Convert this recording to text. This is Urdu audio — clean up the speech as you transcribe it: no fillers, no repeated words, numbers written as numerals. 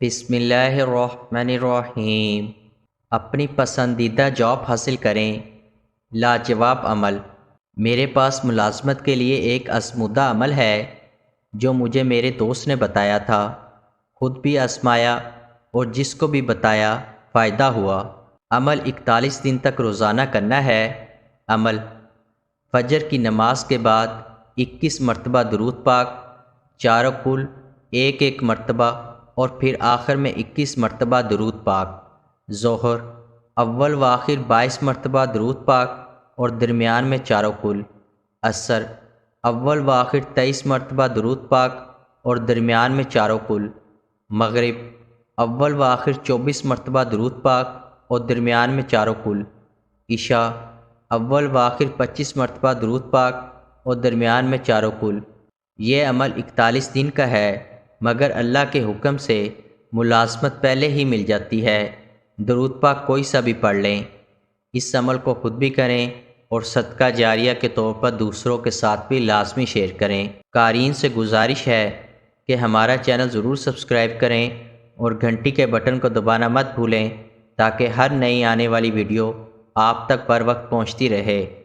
بسم اللہ الرحمن الرحیم۔ اپنی پسندیدہ جاب حاصل کریں۔ لاجواب عمل۔ میرے پاس ملازمت کے لیے ایک آزمودہ عمل ہے جو مجھے میرے دوست نے بتایا تھا، خود بھی آزمایا اور جس کو بھی بتایا فائدہ ہوا۔ عمل 41 دن تک روزانہ کرنا ہے۔ عمل: فجر کی نماز کے بعد 21 مرتبہ درود پاک، چاروں کل ایک ایک مرتبہ، اور پھر آخر میں 21 مرتبہ درود پاک۔ ظہر: اول و آخر 22 مرتبہ درود پاک اور درمیان میں چاروں کل۔ عصر: اول و آخر 23 مرتبہ درود پاک اور درمیان میں چاروں کل۔ مغرب: اول و آخر 24 مرتبہ درود پاک اور درمیان میں چاروں کل۔ عشاء: اول و آخر 25 مرتبہ درود پاک اور درمیان میں چاروں کل۔ یہ عمل 41 دن کا ہے، مگر اللہ کے حکم سے ملازمت پہلے ہی مل جاتی ہے۔ درود پاک کوئی سا بھی پڑھ لیں۔ اس عمل کو خود بھی کریں اور صدقہ جاریہ کے طور پر دوسروں کے ساتھ بھی لازمی شیئر کریں۔ قارئین سے گزارش ہے کہ ہمارا چینل ضرور سبسکرائب کریں اور گھنٹی کے بٹن کو دبانا مت بھولیں تاکہ ہر نئی آنے والی ویڈیو آپ تک بر وقت پہنچتی رہے۔